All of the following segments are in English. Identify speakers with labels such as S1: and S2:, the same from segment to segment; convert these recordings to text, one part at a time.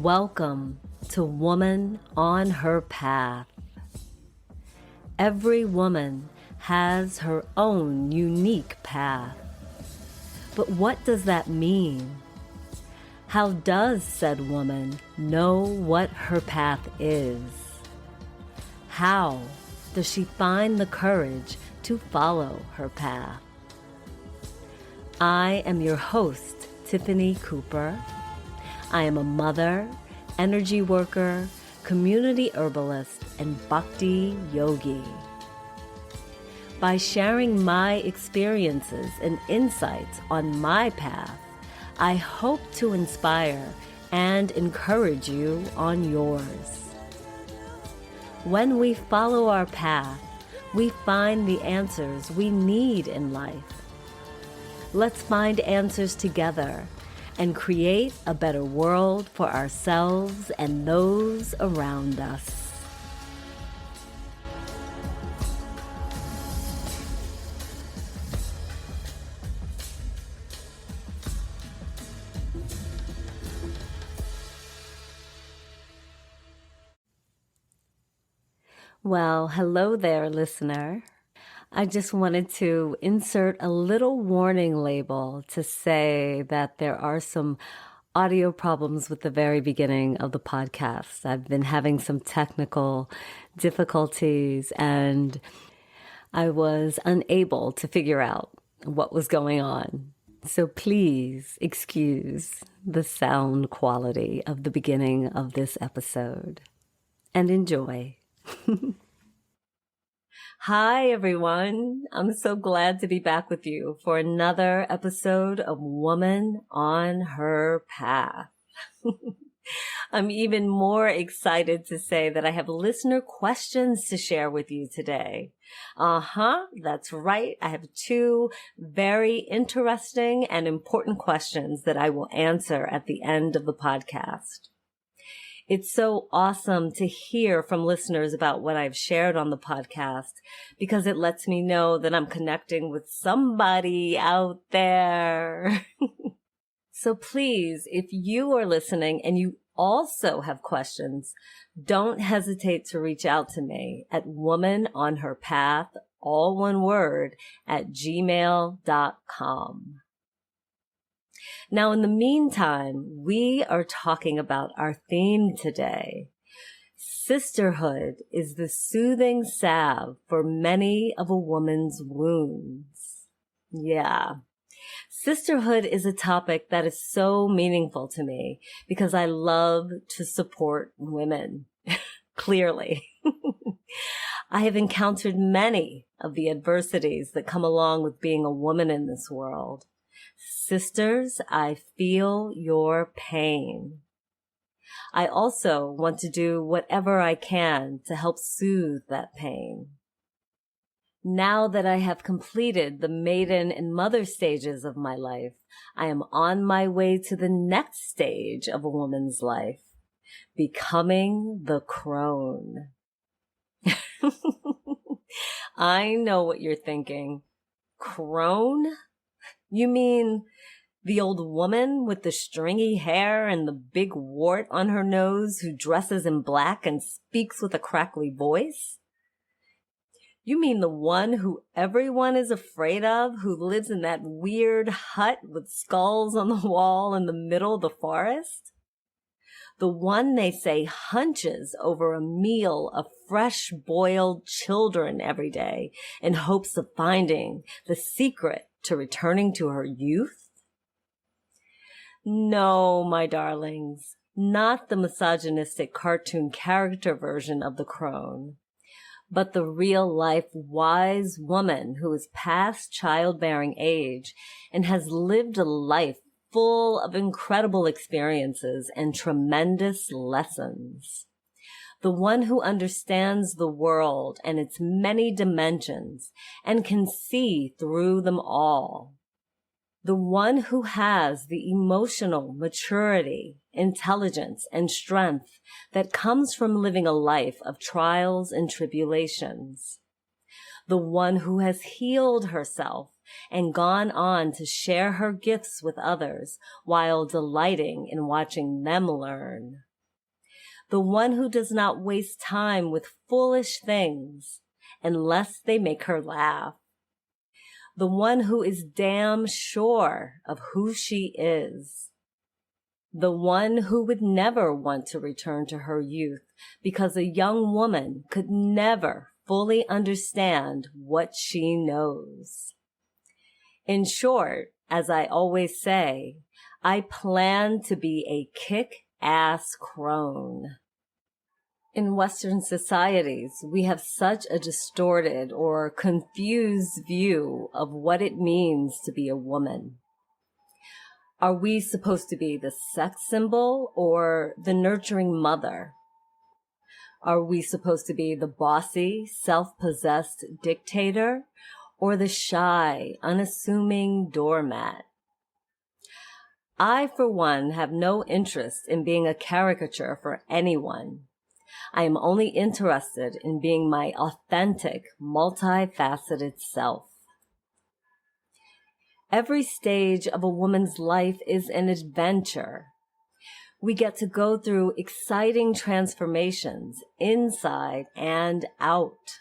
S1: Welcome to Woman on Her Path. Every woman has her own unique path. But what does that mean? How does said woman know what her path is? How does she find the courage to follow her path? I am your host, Tiffany Cooper. I am a mother, energy worker, community herbalist, and bhakti yogi. By sharing my experiences and insights on my path, I hope to inspire and encourage you on yours. When we follow our path, we find the answers we need in life. Let's find answers together and create a better world for ourselves and those around us. Well, hello there, listener. I just wanted to insert a little warning label to say that there are some audio problems with the very beginning of the podcast. I've been having some technical difficulties and I was unable to figure out what was going on. So please excuse the sound quality of the beginning of this episode and enjoy. Hi, everyone. I'm so glad to be back with you for another episode of Woman on Her Path. I'm even more excited to say that I have listener questions to share with you today. That's right. I have two very interesting and important questions that I will answer at the end of the podcast. It's so awesome to hear from listeners about what I've shared on the podcast because it lets me know that I'm connecting with somebody out there. So please, if you are listening and you also have questions, don't hesitate to reach out to me at womanonherpath, all one word, @gmail.com. Now, in the meantime, we are talking about our theme today. Sisterhood is the soothing salve for many of a woman's wounds. Yeah. Sisterhood is a topic that is so meaningful to me because I love to support women, clearly. I have encountered many of the adversities that come along with being a woman in this world. Sisters, I feel your pain. I also want to do whatever I can to help soothe that pain. Now that I have completed the maiden and mother stages of my life, I am on my way to the next stage of a woman's life, becoming the crone. I know what you're thinking. Crone? You mean the old woman with the stringy hair and the big wart on her nose who dresses in black and speaks with a crackly voice? You mean the one who everyone is afraid of, who lives in that weird hut with skulls on the wall in the middle of the forest? The one they say hunches over a meal of fresh boiled children every day in hopes of finding the secret to returning to her youth? No, my darlings, not the misogynistic cartoon character version of the crone, but the real-life wise woman who is past childbearing age and has lived a life full of incredible experiences and tremendous lessons. The one who understands the world and its many dimensions and can see through them all. The one who has the emotional maturity, intelligence, and strength that comes from living a life of trials and tribulations. The one who has healed herself and gone on to share her gifts with others while delighting in watching them learn. The one who does not waste time with foolish things unless they make her laugh. The one who is damn sure of who she is. The one who would never want to return to her youth because a young woman could never fully understand what she knows. In short, as I always say, I plan to be a kick-ass crone. In Western societies, we have such a distorted or confused view of what it means to be a woman. Are we supposed to be the sex symbol or the nurturing mother? Are we supposed to be the bossy, self-possessed dictator or the shy, unassuming doormat? I, for one, have no interest in being a caricature for anyone. I am only interested in being my authentic, multifaceted self. Every stage of a woman's life is an adventure. We get to go through exciting transformations inside and out.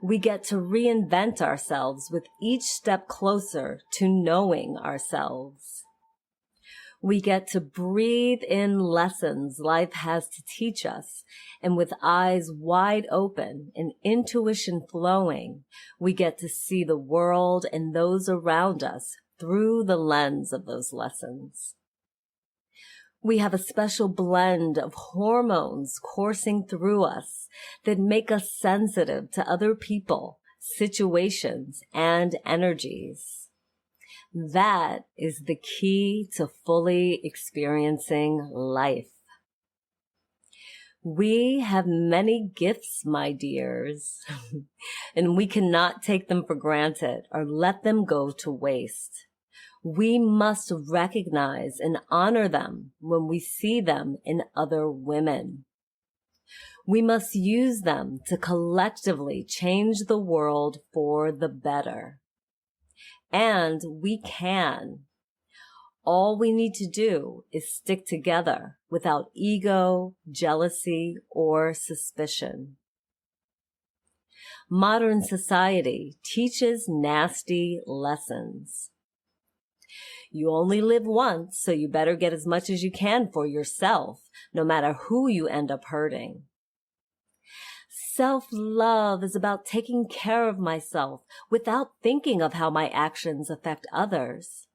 S1: We get to reinvent ourselves with each step closer to knowing ourselves. We get to breathe in lessons life has to teach us, and with eyes wide open and intuition flowing, we get to see the world and those around us through the lens of those lessons. We have a special blend of hormones coursing through us that make us sensitive to other people, situations, and energies. That is the key to fully experiencing life. We have many gifts, my dears, and we cannot take them for granted or let them go to waste. We must recognize and honor them when we see them in other women. We must use them to collectively change the world for the better. And we can. All we need to do is stick together without ego, jealousy, or suspicion. Modern society teaches nasty lessons. You only live once, so you better get as much as you can for yourself, no matter who you end up hurting. Self-love is about taking care of myself without thinking of how my actions affect others.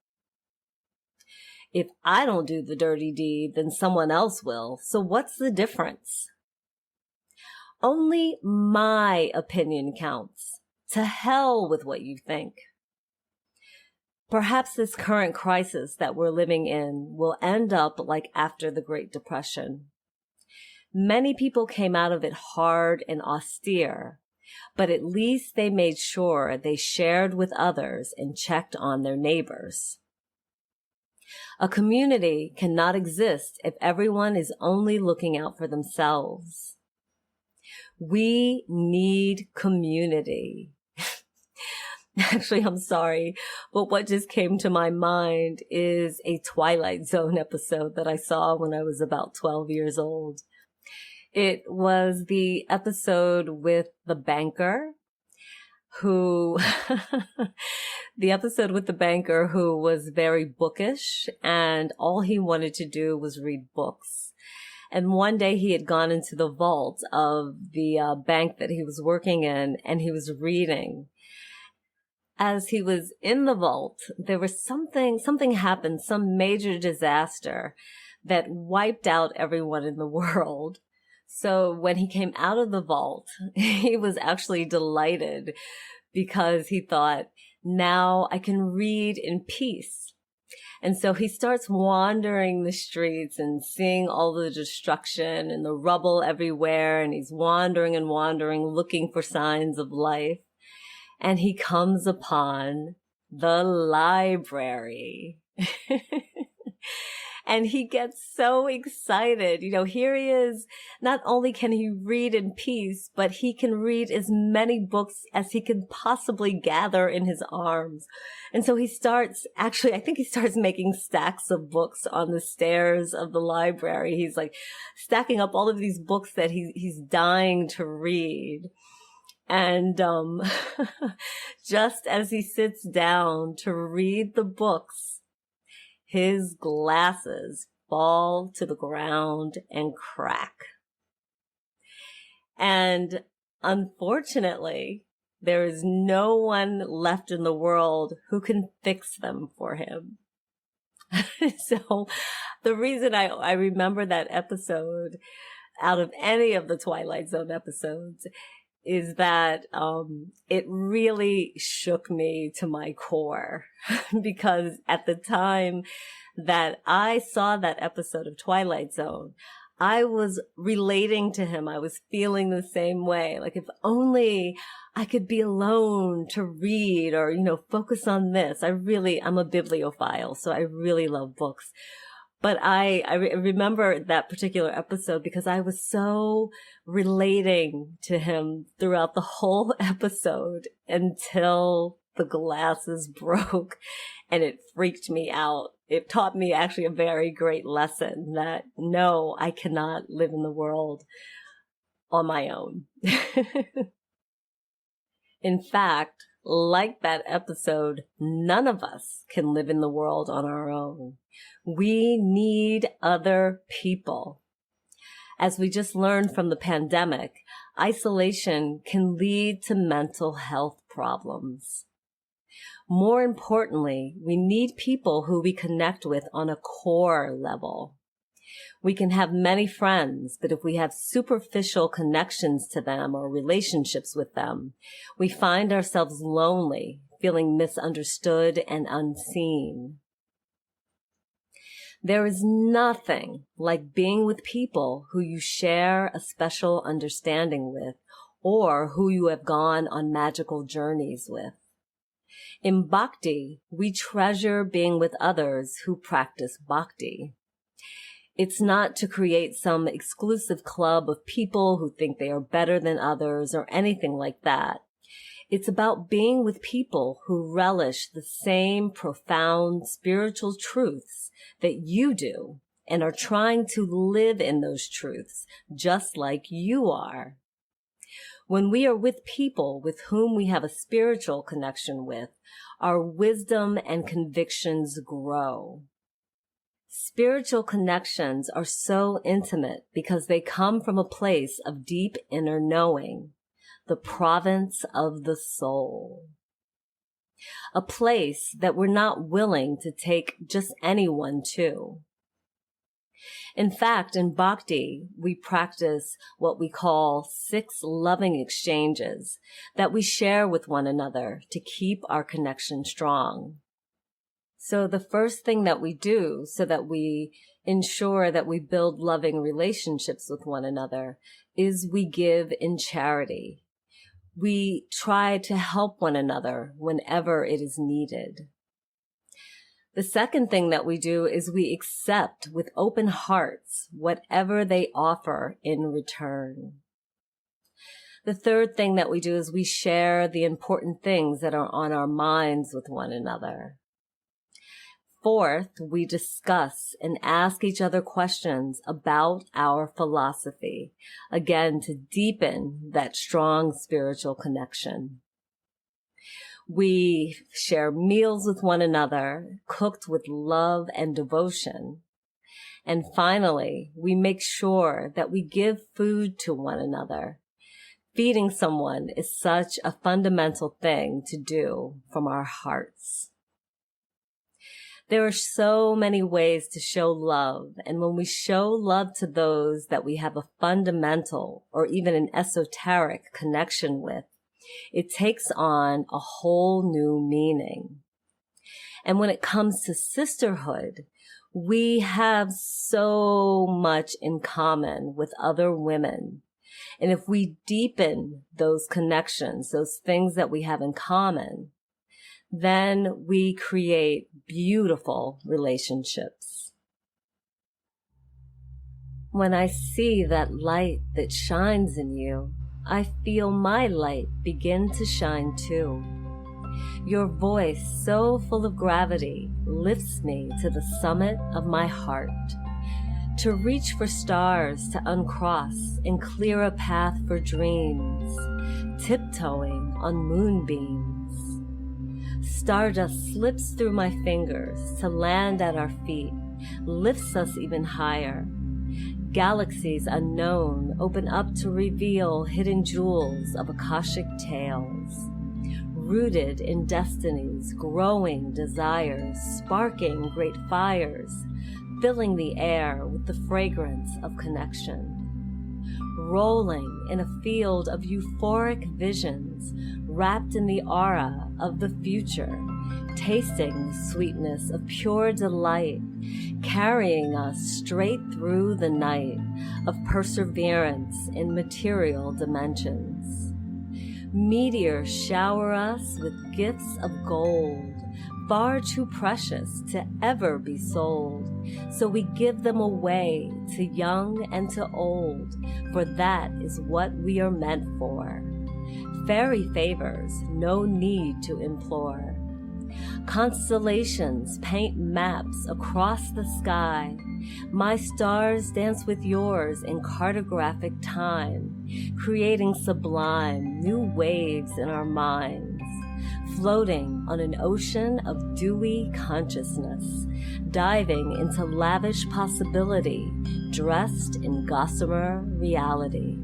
S1: If I don't do the dirty deed, then someone else will. So what's the difference? Only my opinion counts. To hell with what you think. Perhaps this current crisis that we're living in will end up like after the Great Depression. Many people came out of it hard and austere, but at least they made sure they shared with others and checked on their neighbors. A community cannot exist if everyone is only looking out for themselves. We need community. Actually, I'm sorry, but what just came to my mind is a Twilight Zone episode that I saw when I was about 12 years old. It was the episode with the banker who, was very bookish and all he wanted to do was read books. And one day he had gone into the vault of the bank that he was working in and he was reading. As he was in the vault, there was something happened, some major disaster that wiped out everyone in the world. So when he came out of the vault, he was actually delighted because he thought, now I can read in peace. And so he starts wandering the streets and seeing all the destruction and the rubble everywhere. And he's wandering and wandering, looking for signs of life. And he comes upon the library. And he gets so excited. Here he is. Not only can he read in peace, but he can read as many books as he can possibly gather in his arms. And so he starts, actually, I think he starts making stacks of books on the stairs of the library. He's like stacking up all of these books that he's dying to read. And just as he sits down to read the books, his glasses fall to the ground and crack. And unfortunately, there is no one left in the world who can fix them for him. So the reason I remember that episode out of any of the Twilight Zone episodes is that it really shook me to my core because at the time that I saw that episode of Twilight Zone, I was relating to him. I was feeling the same way. Like, if only I could be alone to read or, focus on this. I'm a bibliophile, so I really love books. But I remember that particular episode because I was so relating to him throughout the whole episode until the glasses broke and it freaked me out. It taught me actually a very great lesson that no, I cannot live in the world on my own. In fact, like that episode, none of us can live in the world on our own. We need other people. As we just learned from the pandemic, isolation can lead to mental health problems. More importantly, we need people who we connect with on a core level. We can have many friends, but if we have superficial connections to them or relationships with them, we find ourselves lonely, feeling misunderstood and unseen. There is nothing like being with people who you share a special understanding with or who you have gone on magical journeys with. In Bhakti, we treasure being with others who practice Bhakti. It's not to create some exclusive club of people who think they are better than others or anything like that. It's about being with people who relish the same profound spiritual truths that you do and are trying to live in those truths just like you are. When we are with people with whom we have a spiritual connection with, our wisdom and convictions grow. Spiritual connections are so intimate because they come from a place of deep inner knowing, the province of the soul. A place that we're not willing to take just anyone to. In fact, in Bhakti, we practice what we call 6 loving exchanges that we share with one another to keep our connection strong. So the first thing that we do so that we ensure that we build loving relationships with one another is we give in charity. We try to help one another whenever it is needed. The second thing that we do is we accept with open hearts whatever they offer in return. The third thing that we do is we share the important things that are on our minds with one another. Fourth, we discuss and ask each other questions about our philosophy, again, to deepen that strong spiritual connection. We share meals with one another, cooked with love and devotion. And finally, we make sure that we give food to one another. Feeding someone is such a fundamental thing to do from our hearts. There are so many ways to show love, and when we show love to those that we have a fundamental or even an esoteric connection with, it takes on a whole new meaning. And when it comes to sisterhood, we have so much in common with other women. And if we deepen those connections, those things that we have in common, then we create beautiful relationships. When I see that light that shines in you, I feel my light begin to shine too. Your voice, so full of gravity, lifts me to the summit of my heart. To reach for stars to uncross and clear a path for dreams, tiptoeing on moonbeams. Stardust slips through my fingers to land at our feet, lifts us even higher. Galaxies unknown open up to reveal hidden jewels of Akashic tales. Rooted in destinies, growing desires, sparking great fires, filling the air with the fragrance of connection. Rolling in a field of euphoric visions, wrapped in the aura of the future, tasting the sweetness of pure delight, carrying us straight through the night of perseverance in material dimensions. Meteors shower us with gifts of gold, far too precious to ever be sold, so we give them away to young and to old, for that is what we are meant for. Fairy favors, no need to implore. Constellations paint maps across the sky. My stars dance with yours in cartographic time, creating sublime new waves in our minds, floating on an ocean of dewy consciousness, diving into lavish possibility, dressed in gossamer reality.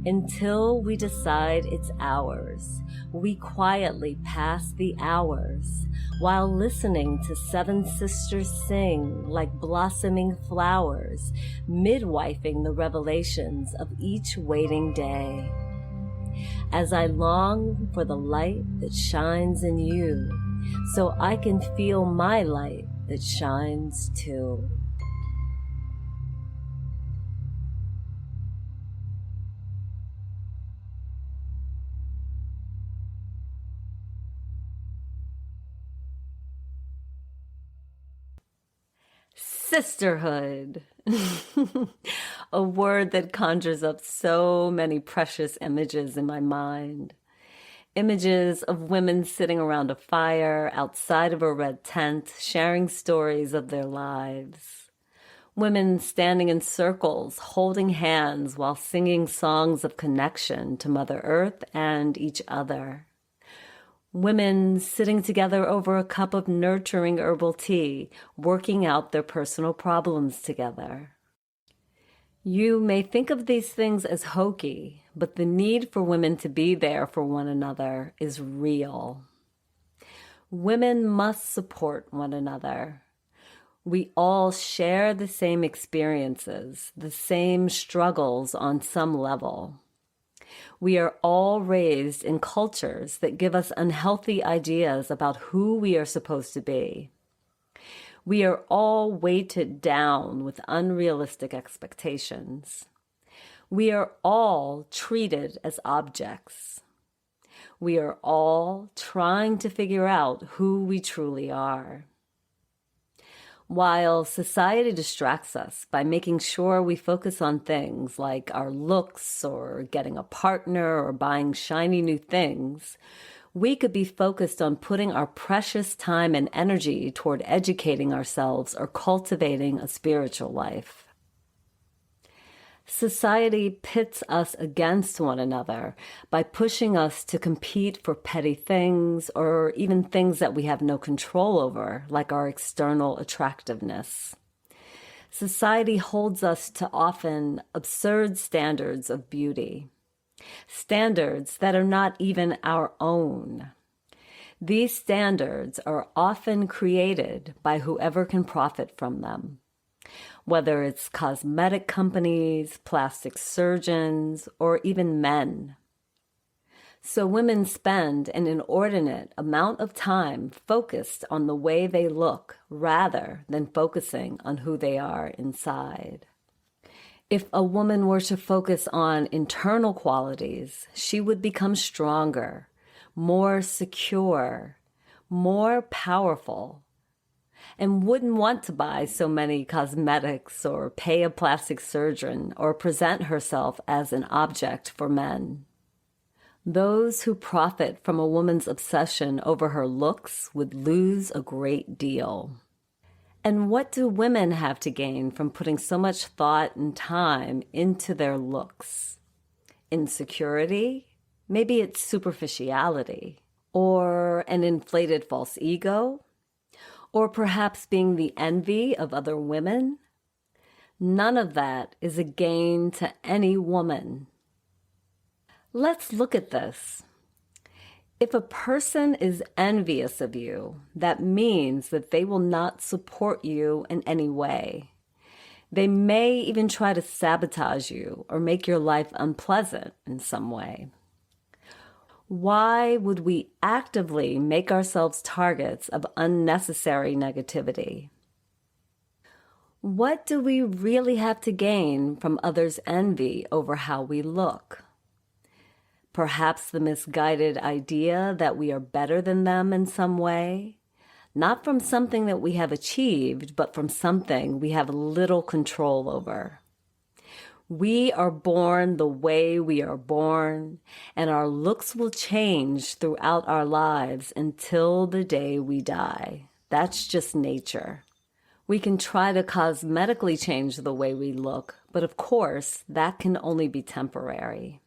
S1: Until we decide it's ours, we quietly pass the hours, while listening to seven sisters sing like blossoming flowers, midwifing the revelations of each waiting day. As I long for the light that shines in you, so I can feel my light that shines too. Sisterhood. A word that conjures up so many precious images in my mind. Images of women sitting around a fire outside of a red tent, sharing stories of their lives. Women standing in circles, holding hands while singing songs of connection to Mother Earth and each other. Women sitting together over a cup of nurturing herbal tea, working out their personal problems together. You may think of these things as hokey, but the need for women to be there for one another is real. Women must support one another. We all share the same experiences, the same struggles on some level. We are all raised in cultures that give us unhealthy ideas about who we are supposed to be. We are all weighted down with unrealistic expectations. We are all treated as objects. We are all trying to figure out who we truly are. While society distracts us by making sure we focus on things like our looks or getting a partner or buying shiny new things, we could be focused on putting our precious time and energy toward educating ourselves or cultivating a spiritual life. Society pits us against one another by pushing us to compete for petty things or even things that we have no control over, like our external attractiveness. Society holds us to often absurd standards of beauty, standards that are not even our own. These standards are often created by whoever can profit from them, whether it's cosmetic companies, plastic surgeons, or even men. So women spend an inordinate amount of time focused on the way they look rather than focusing on who they are inside. If a woman were to focus on internal qualities, she would become stronger, more secure, more powerful. and wouldn't want to buy so many cosmetics or pay a plastic surgeon or present herself as an object for men. Those who profit from a woman's obsession over her looks would lose a great deal. And what do women have to gain from putting so much thought and time into their looks? Insecurity? Maybe it's superficiality. Or an inflated false ego? Or perhaps being the envy of other women? None of that is a gain to any woman. Let's look at this. If a person is envious of you, that means that they will not support you in any way. They may even try to sabotage you or make your life unpleasant in some way. Why would we actively make ourselves targets of unnecessary negativity? What do we really have to gain from others' envy over how we look? Perhaps the misguided idea that we are better than them in some way, not from something that we have achieved, but from something we have little control over. We are born the way we are born, and our looks will change throughout our lives until the day we die. That's just nature. We can try to cosmetically change the way we look, but of course, that can only be temporary.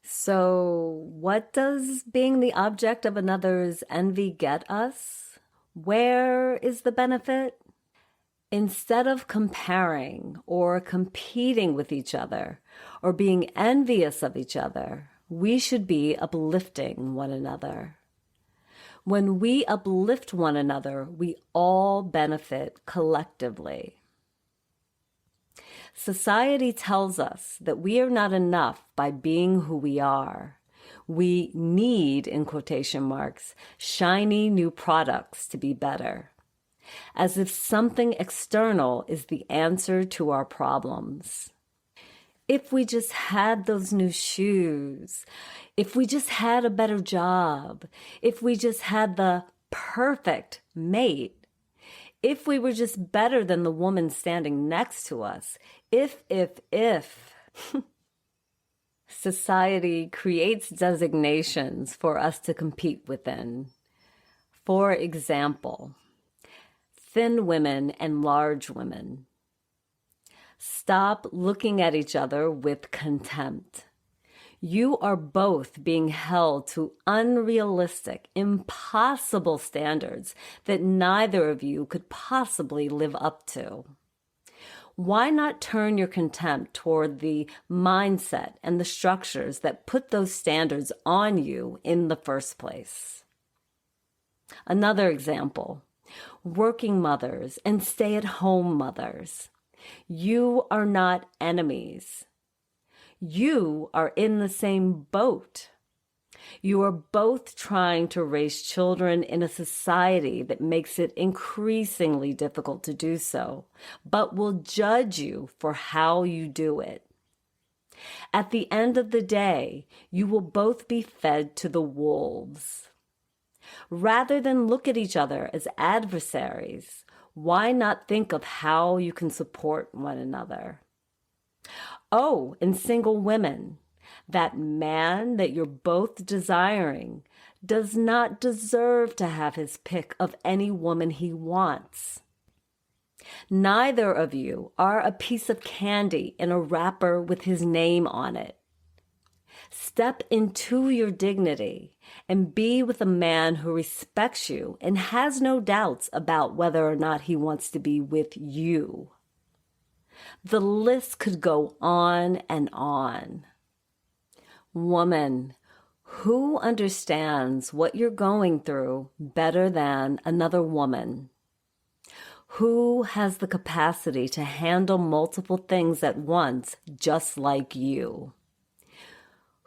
S1: So, what does being the object of another's envy get us? Where is the benefit? Instead of comparing or competing with each other or being envious of each other, we should be uplifting one another. When we uplift one another, we all benefit collectively. Society tells us that we are not enough by being who we are. We need, in quotation marks, shiny new products to be better, as if something external is the answer to our problems. If we just had those new shoes, if we just had a better job, if we just had the perfect mate, if we were just better than the woman standing next to us, if. Society creates designations for us to compete within. For example, thin women and large women. Stop looking at each other with contempt. You are both being held to unrealistic, impossible standards that neither of you could possibly live up to. Why not turn your contempt toward the mindset and the structures that put those standards on you in the first place? Another example, working mothers and stay-at-home mothers. You are not enemies. You are in the same boat. You are both trying to raise children in a society that makes it increasingly difficult to do so, but will judge you for how you do it. At the end of the day, you will both be fed to the wolves. Rather than look at each other as adversaries, why not think of how you can support one another? Oh, and single women, that man that you're both desiring does not deserve to have his pick of any woman he wants. Neither of you are a piece of candy in a wrapper with his name on it. Step into your dignity and be with a man who respects you and has no doubts about whether or not he wants to be with you. The list could go on and on. Woman, who understands what you're going through better than another woman? Who has the capacity to handle multiple things at once just like you?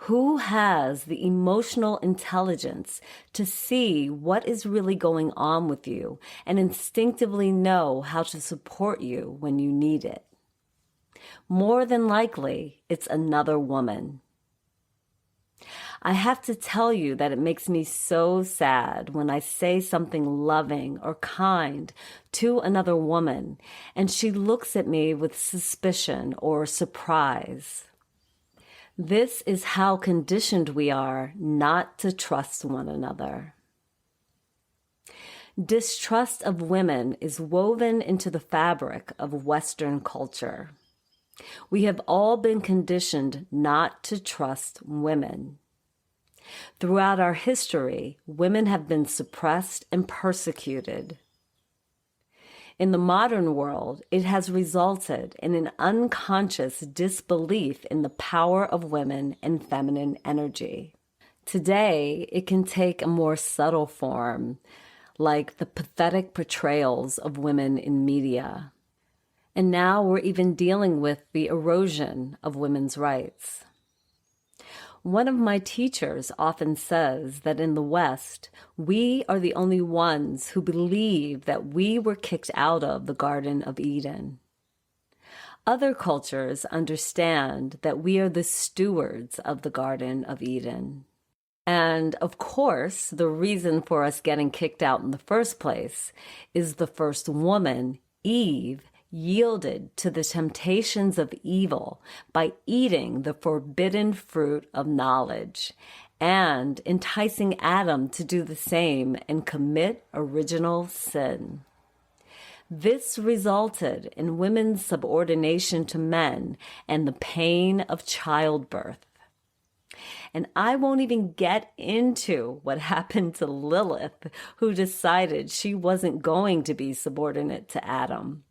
S1: Who has the emotional intelligence to see what is really going on with you and instinctively know how to support you when you need it? More than likely, it's another woman. I have to tell you that it makes me so sad when I say something loving or kind to another woman and she looks at me with suspicion or surprise. This is how conditioned we are not to trust one another. Distrust of women is woven into the fabric of Western culture. We have all been conditioned not to trust women. Throughout our history, women have been suppressed and persecuted. In the modern world, it has resulted in an unconscious disbelief in the power of women and feminine energy. Today, it can take a more subtle form, like the pathetic portrayals of women in media. And now we're even dealing with the erosion of women's rights. One of my teachers often says that in the West, we are the only ones who believe that we were kicked out of the Garden of Eden. Other cultures understand that we are the stewards of the Garden of Eden. And of course, the reason for us getting kicked out in the first place is the first woman, Eve, yielded to the temptations of evil by eating the forbidden fruit of knowledge and enticing Adam to do the same and commit original sin. This resulted in women's subordination to men and the pain of childbirth. And I won't even get into what happened to Lilith, who decided she wasn't going to be subordinate to Adam.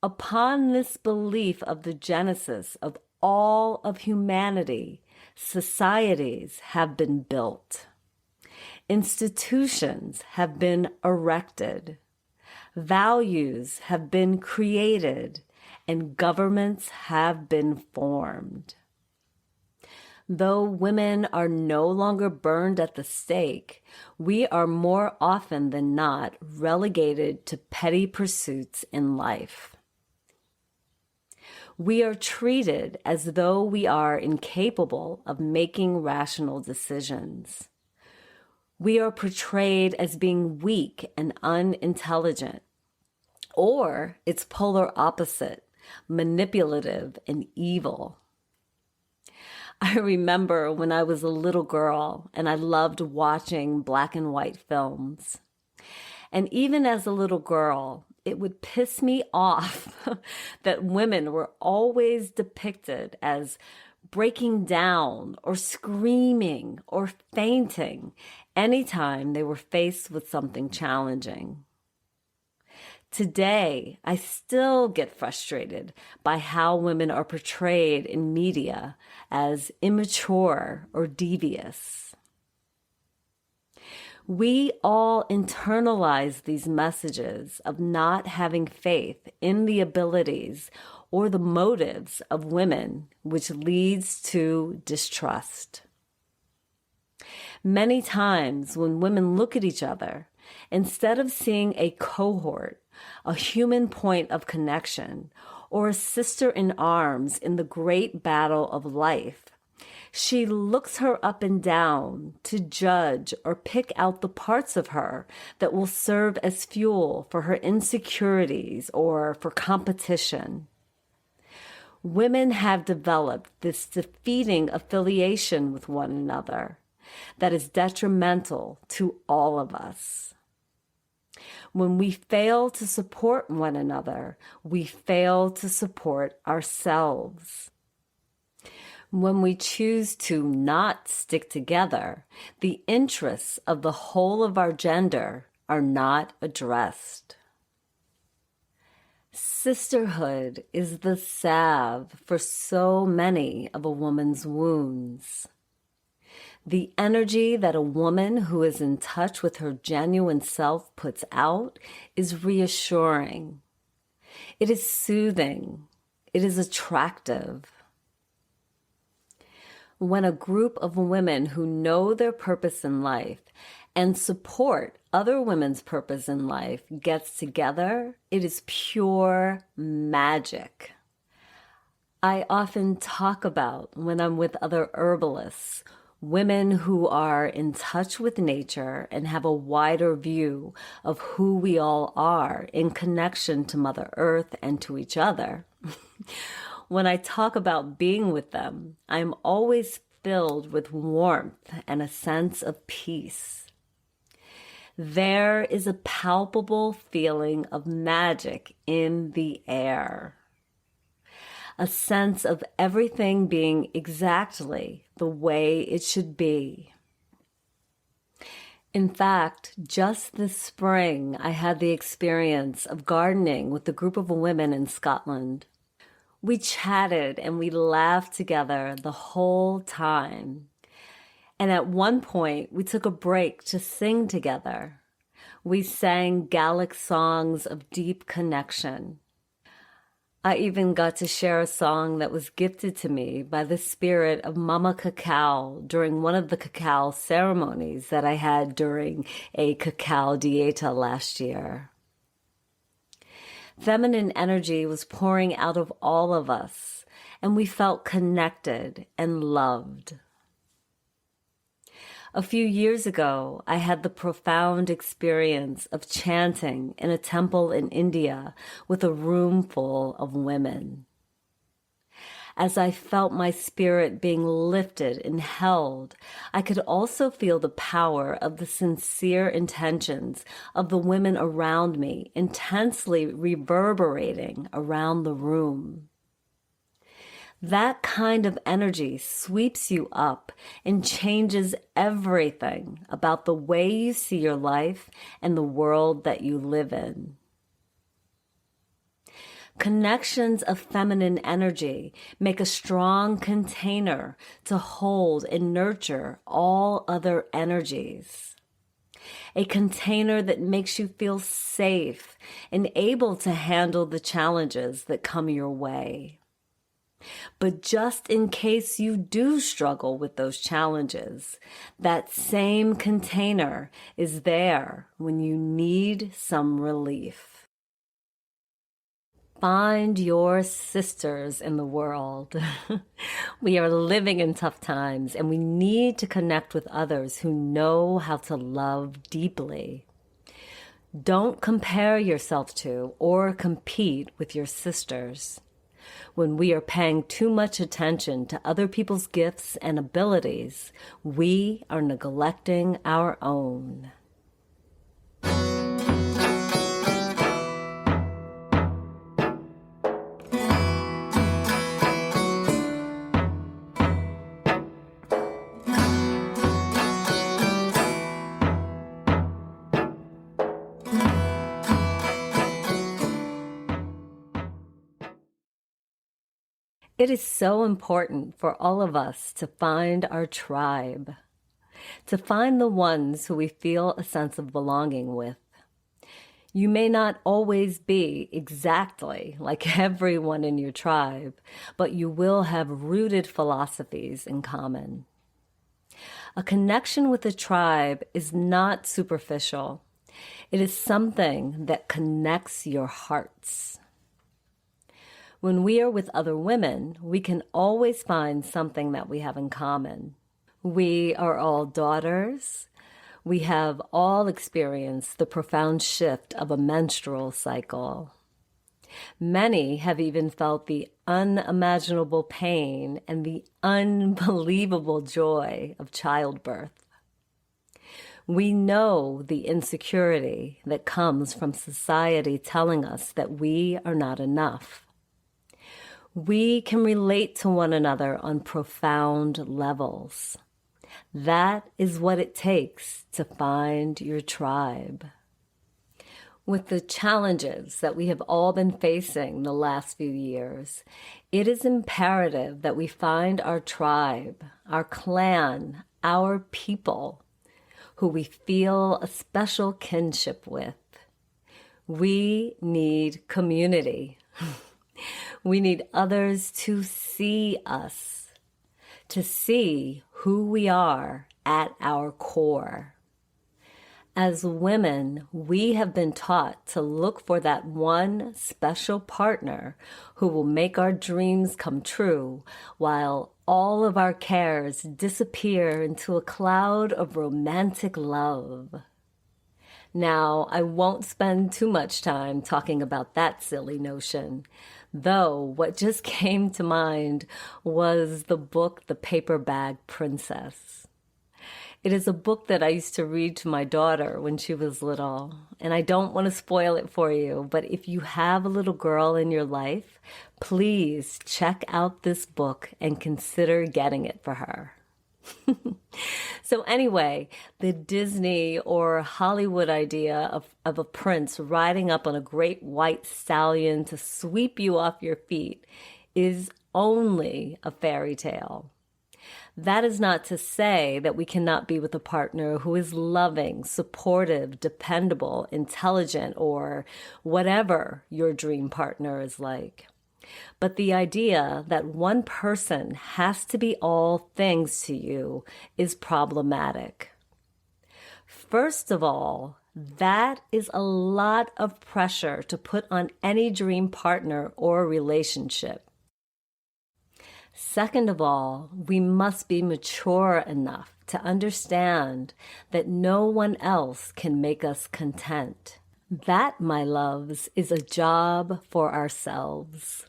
S1: Upon this belief of the genesis of all of humanity, societies have been built. Institutions have been erected. Values have been created, and governments have been formed. Though women are no longer burned at the stake, we are more often than not relegated to petty pursuits in life. We are treated as though we are incapable of making rational decisions. We are portrayed as being weak and unintelligent, or its polar opposite, manipulative and evil. I remember when I was a little girl and I loved watching black and white films. And even as a little girl, it would piss me off that women were always depicted as breaking down or screaming or fainting anytime they were faced with something challenging. Today, I still get frustrated by how women are portrayed in media as immature or devious. We all internalize these messages of not having faith in the abilities or the motives of women, which leads to distrust. Many times when women look at each other, instead of seeing a cohort, a human point of connection, or a sister in arms in the great battle of life, she looks her up and down to judge or pick out the parts of her that will serve as fuel for her insecurities or for competition. Women have developed this defeating affiliation with one another that is detrimental to all of us. When we fail to support one another, we fail to support ourselves. When we choose to not stick together, the interests of the whole of our gender are not addressed. Sisterhood is the salve for so many of a woman's wounds. The energy that a woman who is in touch with her genuine self puts out is reassuring. It is soothing. It is attractive. When a group of women who know their purpose in life and support other women's purpose in life gets together, it is pure magic. I often talk about when I'm with other herbalists, women who are in touch with nature and have a wider view of who we all are in connection to Mother Earth and to each other. When I talk about being with them, I'm always filled with warmth and a sense of peace. There is a palpable feeling of magic in the air. A sense of everything being exactly the way it should be. In fact, just this spring, I had the experience of gardening with a group of women in Scotland. We chatted and we laughed together the whole time. And at one point, we took a break to sing together. We sang Gaelic songs of deep connection. I even got to share a song that was gifted to me by the spirit of Mama Cacao during one of the cacao ceremonies that I had during a cacao dieta last year. Feminine energy was pouring out of all of us, and we felt connected and loved. A few years ago, I had the profound experience of chanting in a temple in India with a room full of women. As I felt my spirit being lifted and held, I could also feel the power of the sincere intentions of the women around me intensely reverberating around the room. That kind of energy sweeps you up and changes everything about the way you see your life and the world that you live in. Connections of feminine energy make a strong container to hold and nurture all other energies. A container that makes you feel safe and able to handle the challenges that come your way. But just in case you do struggle with those challenges, that same container is there when you need some relief. Find your sisters in the world. We are living in tough times, and we need to connect with others who know how to love deeply. Don't compare yourself to or compete with your sisters. When we are paying too much attention to other people's gifts and abilities, we are neglecting our own. It is so important for all of us to find our tribe, to find the ones who we feel a sense of belonging with. You may not always be exactly like everyone in your tribe, but you will have rooted philosophies in common. A connection with a tribe is not superficial. It is something that connects your hearts. When we are with other women, we can always find something that we have in common. We are all daughters. We have all experienced the profound shift of a menstrual cycle. Many have even felt the unimaginable pain and the unbelievable joy of childbirth. We know the insecurity that comes from society telling us that we are not enough. We can relate to one another on profound levels. That is what it takes to find your tribe. With the challenges that we have all been facing the last few years, it is imperative that we find our tribe, our clan, our people, who we feel a special kinship with. We need community. We need others to see us, to see who we are at our core. As women, we have been taught to look for that one special partner who will make our dreams come true, while all of our cares disappear into a cloud of romantic love. Now, I won't spend too much time talking about that silly notion, though what just came to mind was the book The Paper Bag Princess. It is a book that I used to read to my daughter when she was little, and I don't want to spoil it for you, but if you have a little girl in your life, please check out this book and consider getting it for her. So anyway, the Disney or Hollywood idea of a prince riding up on a great white stallion to sweep you off your feet is only a fairy tale. That is not to say that we cannot be with a partner who is loving, supportive, dependable, intelligent, or whatever your dream partner is like. But the idea that one person has to be all things to you is problematic. First of all, that is a lot of pressure to put on any dream partner or relationship. Second of all, we must be mature enough to understand that no one else can make us content. That, my loves, is a job for ourselves.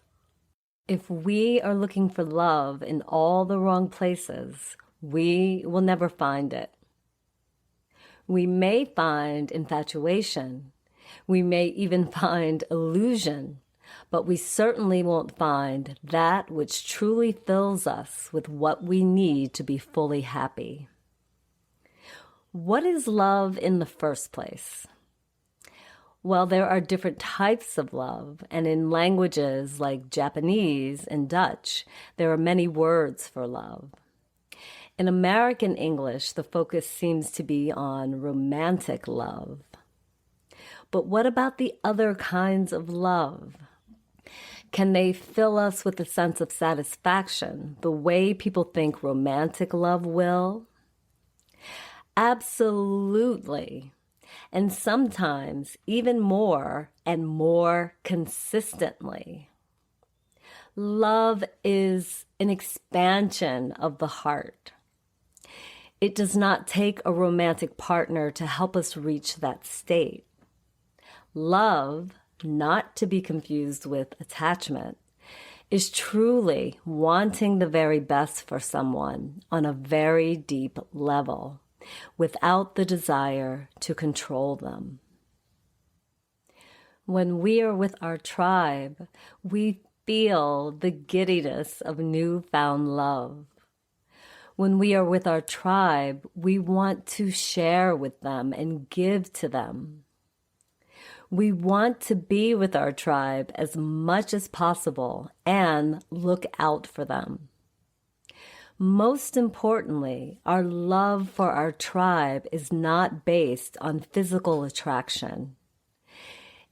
S1: If we are looking for love in all the wrong places, we will never find it. We may find infatuation. We may even find illusion. But we certainly won't find that which truly fills us with what we need to be fully happy. What is love in the first place? Well, there are different types of love, and in languages like Japanese and Dutch, there are many words for love. In American English, the focus seems to be on romantic love. But what about the other kinds of love? Can they fill us with a sense of satisfaction, the way people think romantic love will? Absolutely. And sometimes even more and more consistently. Love is an expansion of the heart. It does not take a romantic partner to help us reach that state. Love, not to be confused with attachment, is truly wanting the very best for someone on a very deep level, without the desire to control them. When we are with our tribe, we feel the giddiness of newfound love. When we are with our tribe, we want to share with them and give to them. We want to be with our tribe as much as possible and look out for them. Most importantly, our love for our tribe is not based on physical attraction.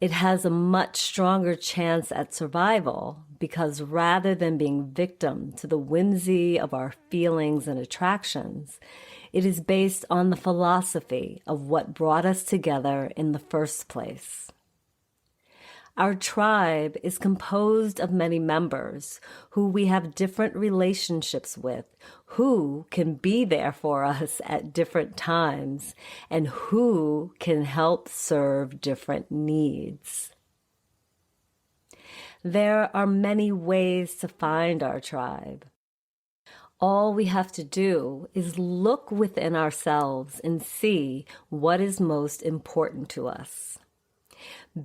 S1: It has a much stronger chance at survival because rather than being victim to the whimsy of our feelings and attractions, it is based on the philosophy of what brought us together in the first place. Our tribe is composed of many members who we have different relationships with, who can be there for us at different times, and who can help serve different needs. There are many ways to find our tribe. All we have to do is look within ourselves and see what is most important to us.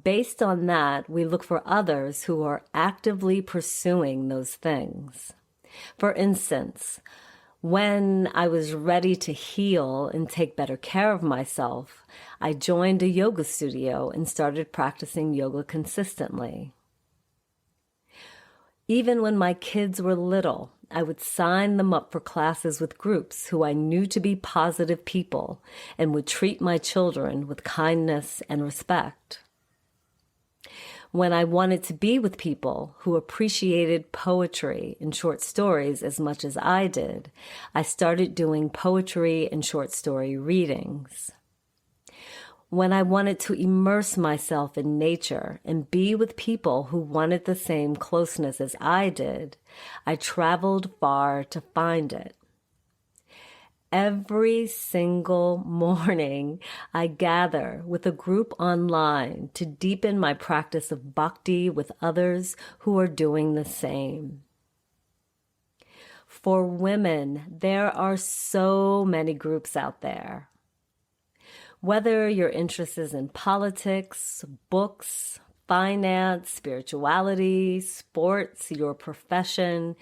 S1: Based on that, we look for others who are actively pursuing those things. For instance, when I was ready to heal and take better care of myself, I joined a yoga studio and started practicing yoga consistently. Even when my kids were little, I would sign them up for classes with groups who I knew to be positive people and would treat my children with kindness and respect. When I wanted to be with people who appreciated poetry and short stories as much as I did, I started doing poetry and short story readings. When I wanted to immerse myself in nature and be with people who wanted the same closeness as I did, I traveled far to find it. Every single morning, I gather with a group online to deepen my practice of bhakti with others who are doing the same. For women, there are so many groups out there. Whether your interest is in politics, books, finance, spirituality, sports, your profession,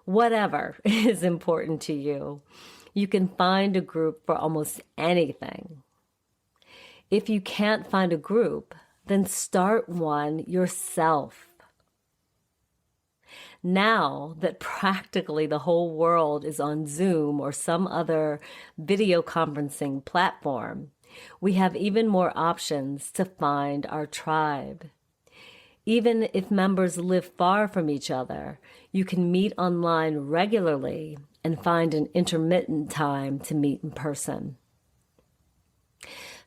S1: whatever is important to you, you can find a group for almost anything. If you can't find a group, then start one yourself. Now that practically the whole world is on Zoom or some other video conferencing platform, we have even more options to find our tribe. Even if members live far from each other, you can meet online regularly and find an intermittent time to meet in person.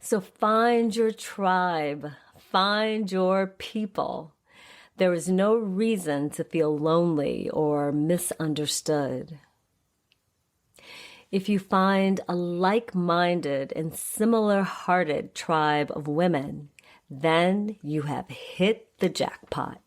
S1: So find your tribe, find your people. There is no reason to feel lonely or misunderstood. If you find a like-minded and similar-hearted tribe of women, then you have hit the jackpot.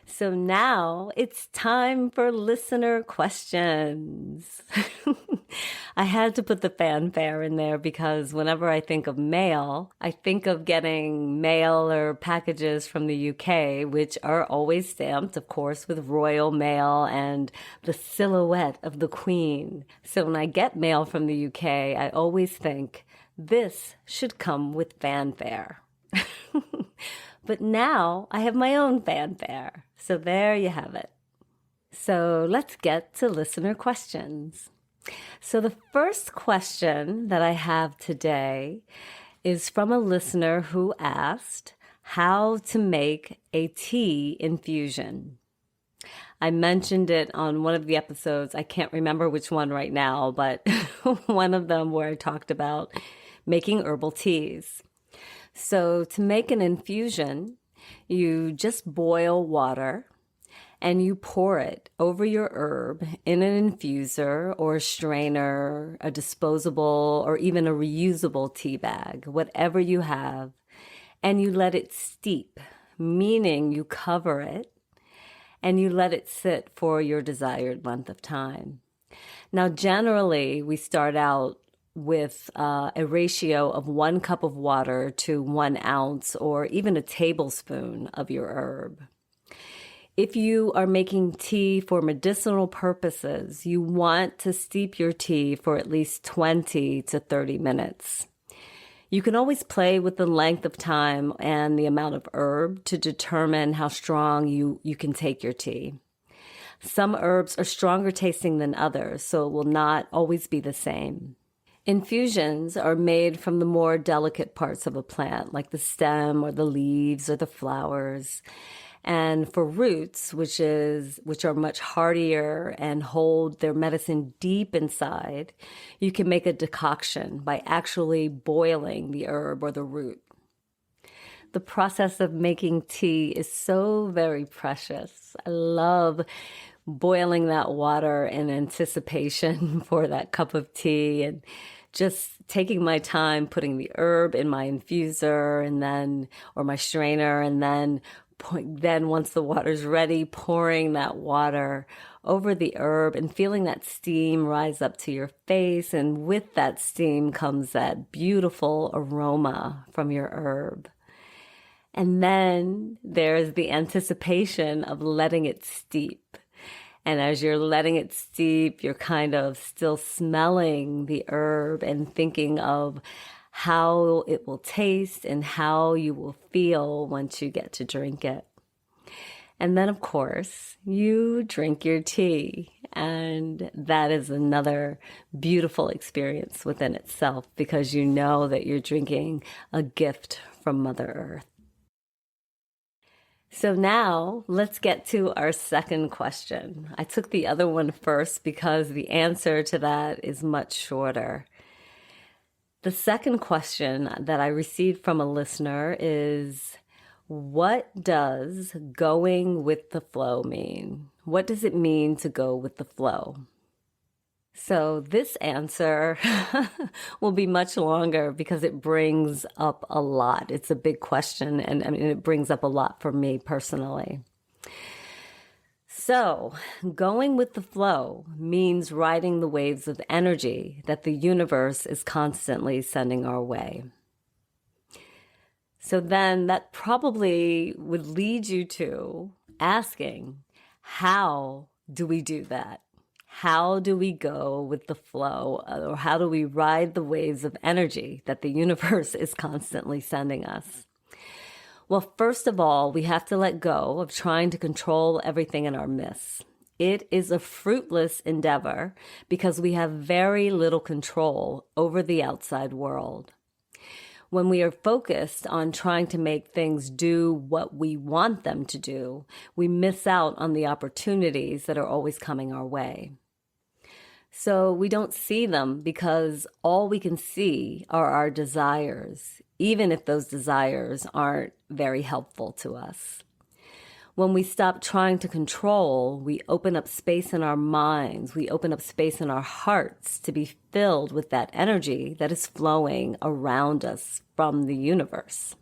S1: So now it's time for listener questions. I had to put the fanfare in there because whenever I think of mail, I think of getting mail or packages from the UK, which are always stamped, of course, with royal mail and the silhouette of the Queen. So when I get mail from the UK, I always think, this should come with fanfare. But now I have my own fanfare. So there you have it. So let's get to listener questions. So the first question that I have today is from a listener who asked how to make a tea infusion. I mentioned it on one of the episodes. I can't remember which one right now, but one of them where I talked about making herbal teas. So to make an infusion, you just boil water and you pour it over your herb in an infuser or a strainer, a disposable or even a reusable tea bag, whatever you have, and you let it steep, meaning you cover it and you let it sit for your desired length of time. Now, generally, we start out with a ratio of 1 cup of water to 1 ounce or even a tablespoon of your herb. If you are making tea for medicinal purposes, you want to steep your tea for at least 20 to 30 minutes. You can always play with the length of time and the amount of herb to determine how strong you can take your tea. Some herbs are stronger tasting than others, so it will not always be the same. Infusions are made from the more delicate parts of a plant, like the stem or the leaves or the flowers. And for roots, which are much hardier and hold their medicine deep inside, you can make a decoction by actually boiling the herb or the root. The process of making tea is so very precious. I love boiling that water in anticipation for that cup of tea and just taking my time putting the herb in my infuser and then, or my strainer, and then once the water's ready, pouring that water over the herb and feeling that steam rise up to your face. And with that steam comes that beautiful aroma from your herb. And then there's the anticipation of letting it steep. And as you're letting it steep, you're kind of still smelling the herb and thinking of how it will taste and how you will feel once you get to drink it. And then, of course, you drink your tea. And that is another beautiful experience within itself, because you know that you're drinking a gift from Mother Earth. So now let's get to our second question. I took the other one first because the answer to that is much shorter. The second question that I received from a listener is, what does going with the flow mean? What does it mean to go with the flow? So this answer will be much longer because it brings up a lot. It's a big question, and it brings up a lot for me personally. So going with the flow means riding the waves of energy that the universe is constantly sending our way. So then that probably would lead you to asking, how do we do that? How do we go with the flow, or how do we ride the waves of energy that the universe is constantly sending us? Well, first of all, we have to let go of trying to control everything in our midst. It is a fruitless endeavor because we have very little control over the outside world. When we are focused on trying to make things do what we want them to do, we miss out on the opportunities that are always coming our way. So we don't see them because all we can see are our desires, even if those desires aren't very helpful to us. When we stop trying to control, we open up space in our minds, we open up space in our hearts to be filled with that energy that is flowing around us from the universe.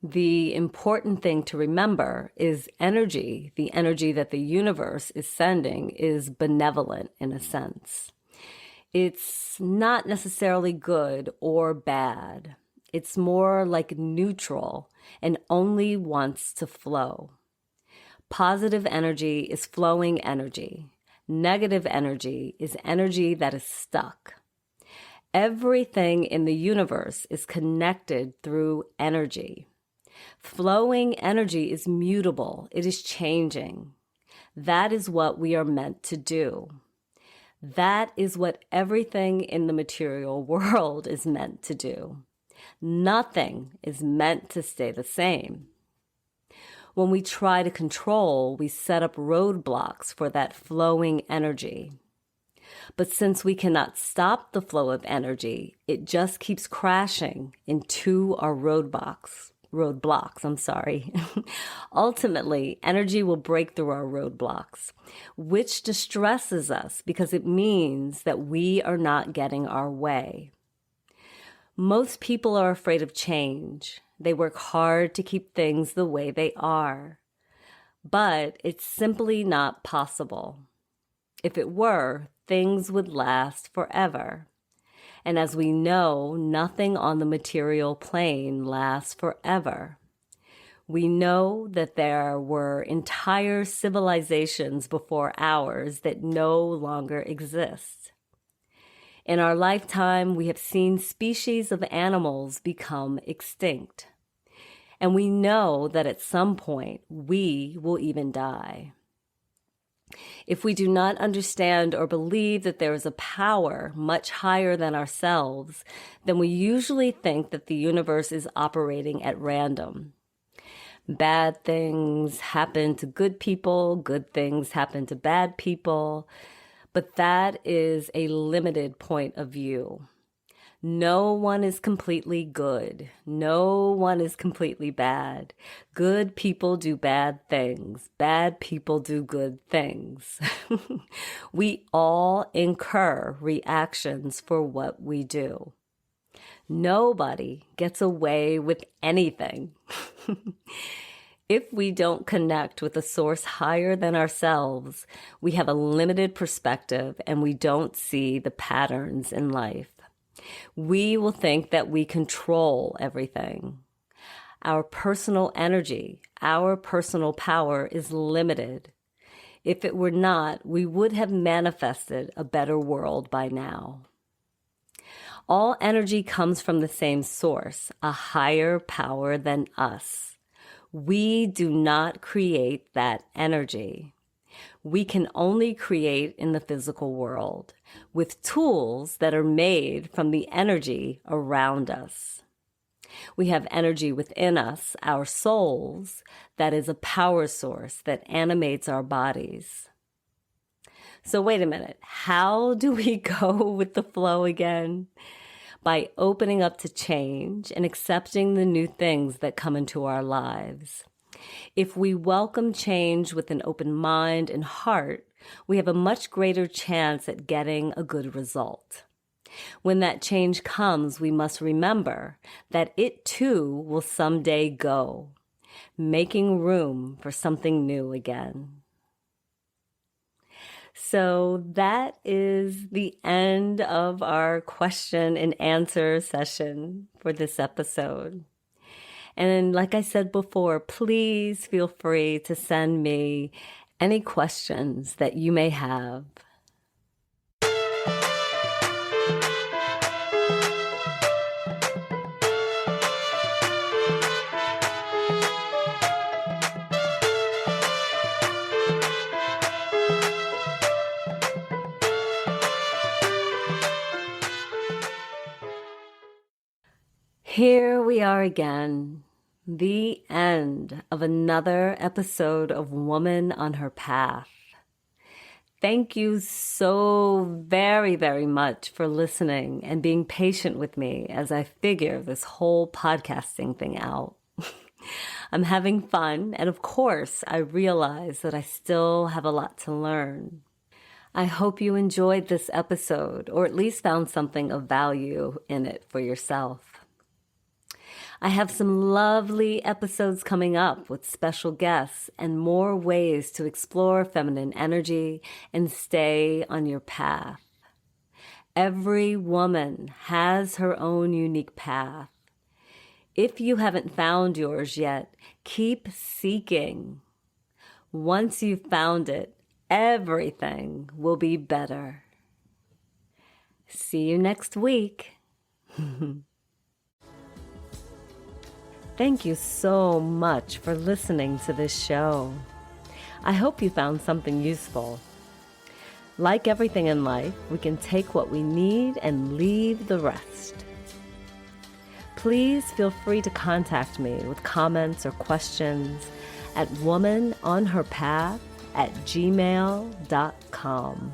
S1: The important thing to remember is energy, the energy that the universe is sending, is benevolent in a sense. It's not necessarily good or bad. It's more like neutral and only wants to flow. Positive energy is flowing energy. Negative energy is energy that is stuck. Everything in the universe is connected through energy. Flowing energy is mutable. It is changing. That is what we are meant to do. That is what everything in the material world is meant to do. Nothing is meant to stay the same. When we try to control, we set up roadblocks for that flowing energy. But since we cannot stop the flow of energy, it just keeps crashing into our roadblocks. Ultimately, energy will break through our roadblocks, which distresses us because it means that we are not getting our way. Most people are afraid of change. They work hard to keep things the way they are. But it's simply not possible. If it were, things would last forever. And as we know, nothing on the material plane lasts forever. We know that there were entire civilizations before ours that no longer exist. In our lifetime, we have seen species of animals become extinct. And we know that at some point, we will even die. If we do not understand or believe that there is a power much higher than ourselves, then we usually think that the universe is operating at random. Bad things happen to good people, good things happen to bad people, but that is a limited point of view. No one is completely good. No one is completely bad. Good people do bad things. Bad people do good things. We all incur reactions for what we do. Nobody gets away with anything. If we don't connect with a source higher than ourselves, we have a limited perspective and we don't see the patterns in life. We will think that we control everything. Our personal energy, our personal power is limited. If it were not, we would have manifested a better world by now. All energy comes from the same source, a higher power than us. We do not create that energy. We can only create in the physical world with tools that are made from the energy around us. We have energy within us, our souls, that is a power source that animates our bodies. So wait a minute, how do we go with the flow again? By opening up to change and accepting the new things that come into our lives. If we welcome change with an open mind and heart, we have a much greater chance at getting a good result. When that change comes, we must remember that it too will someday go, making room for something new again. So that is the end of our question and answer session for this episode. And like I said before, please feel free to send me any questions that you may have. Here we are again, the end of another episode of Woman on Her Path. Thank you so very, very much for listening and being patient with me as I figure this whole podcasting thing out. I'm having fun, and of course, I realize that I still have a lot to learn. I hope you enjoyed this episode, or at least found something of value in it for yourself. I have some lovely episodes coming up with special guests and more ways to explore feminine energy and stay on your path. Every woman has her own unique path. If you haven't found yours yet, keep seeking. Once you've found it, everything will be better. See you next week. Thank you so much for listening to this show. I hope you found something useful. Like everything in life, we can take what we need and leave the rest. Please feel free to contact me with comments or questions at womanonherpath@gmail.com.